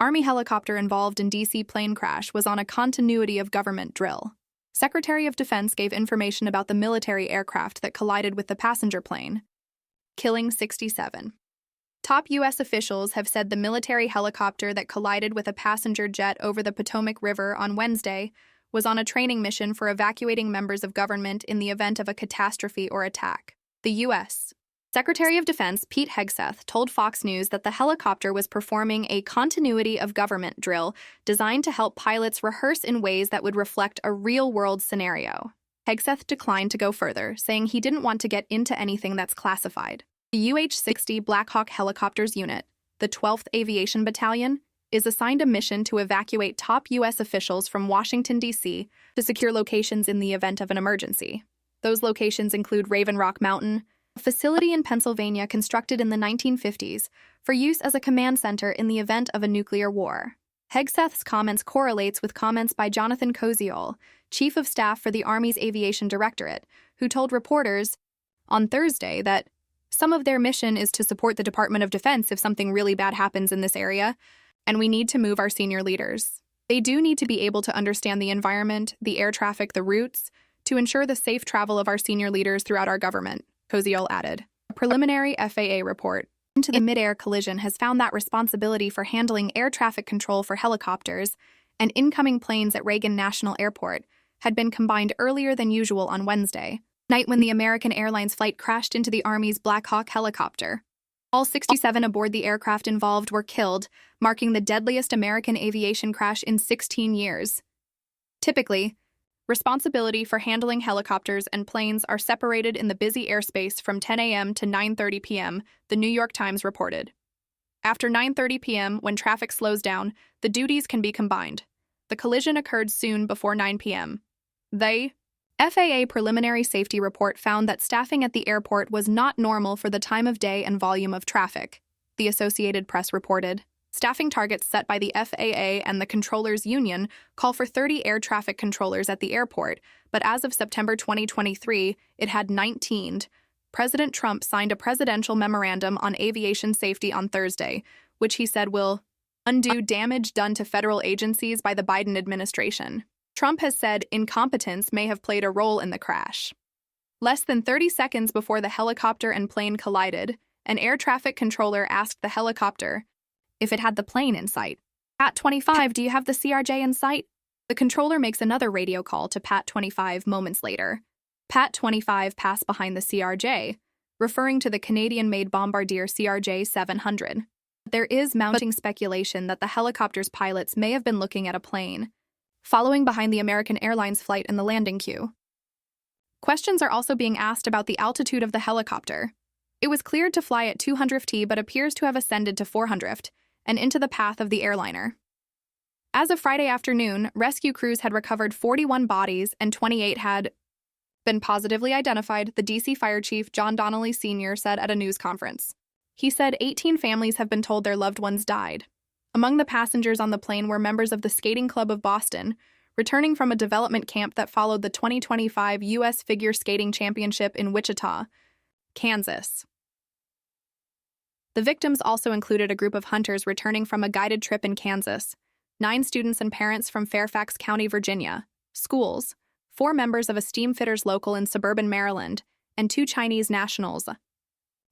Army helicopter involved in D.C. plane crash was on a continuity of government drill. Secretary of Defense gave information about the military aircraft that collided with the passenger plane, killing 67. Top U.S. officials have said the military helicopter that collided with a passenger jet over the Potomac River on Wednesday was on a training mission for evacuating members of government in the event of a catastrophe or attack. The U.S. Secretary of Defense Pete Hegseth told Fox News that the helicopter was performing a continuity of government drill designed to help pilots rehearse in ways that would reflect a real-world scenario. Hegseth declined to go further, saying he didn't want to get into anything that's classified. The UH-60 Black Hawk Helicopters Unit, the 12th Aviation Battalion, is assigned a mission to evacuate top U.S. officials from Washington, D.C. to secure locations in the event of an emergency. Those locations include Raven Rock Mountain, a facility in Pennsylvania constructed in the 1950s for use as a command center in the event of a nuclear war. Hegseth's comments correlates with comments by Jonathan Koziol, Chief of Staff for the Army's Aviation Directorate, who told reporters on Thursday that some of their mission is to support the Department of Defense if something really bad happens in this area, and we need to move our senior leaders. They do need to be able to understand the environment, the air traffic, the routes, to ensure the safe travel of our senior leaders throughout our government, Koziol added. A preliminary FAA report into the mid-air collision has found that responsibility for handling air traffic control for helicopters and incoming planes at Reagan National Airport had been combined earlier than usual on Wednesday night when the American Airlines flight crashed into the Army's Black Hawk helicopter. All 67 aboard the aircraft involved were killed, marking the deadliest American aviation crash in 16 years. Typically, responsibility for handling helicopters and planes are separated in the busy airspace from 10 a.m. to 9:30 p.m., the New York Times reported. After 9:30 p.m., when traffic slows down, the duties can be combined. The collision occurred soon before 9 p.m. The FAA preliminary safety report found that staffing at the airport was not normal for the time of day and volume of traffic, the Associated Press reported. Staffing targets set by the FAA and the Controllers Union call for 30 air traffic controllers at the airport, but as of September 2023, it had 19. President Trump signed a presidential memorandum on aviation safety on Thursday, which he said will undo damage done to federal agencies by the Biden administration. Trump has said incompetence may have played a role in the crash. Less than 30 seconds before the helicopter and plane collided, an air traffic controller asked the helicopter if it had the plane in sight. Pat 25, do you have the CRJ in sight? The controller makes another radio call to Pat 25 moments later. Pat 25 passed behind the CRJ, referring to the Canadian-made Bombardier CRJ 700. There is mounting speculation that the helicopter's pilots may have been looking at a plane, following behind the American Airlines flight in the landing queue. Questions are also being asked about the altitude of the helicopter. It was cleared to fly at 200 ft but appears to have ascended to 400 ft and into the path of the airliner. As of Friday afternoon, rescue crews had recovered 41 bodies and 28 had been positively identified, the D.C. Fire Chief John Donnelly Sr. said at a news conference. He said 18 families have been told their loved ones died. Among the passengers on the plane were members of the Skating Club of Boston, returning from a development camp that followed the 2025 U.S. Figure Skating Championship in Wichita, Kansas. The victims also included a group of hunters returning from a guided trip in Kansas, 9 students and parents from Fairfax County, Virginia, schools, 4 members of a steamfitters local in suburban Maryland, and 2 Chinese nationals.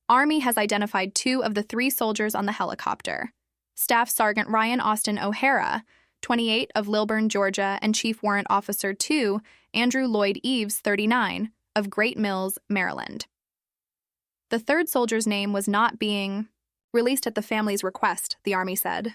Army has identified 2 of the 3 soldiers on the helicopter. Staff Sergeant Ryan Austin O'Hara, 28, of Lilburn, Georgia, and Chief Warrant Officer 2, Andrew Lloyd Eves, 39, of Great Mills, Maryland. The 3rd soldier's name was not being released at the family's request, the Army said.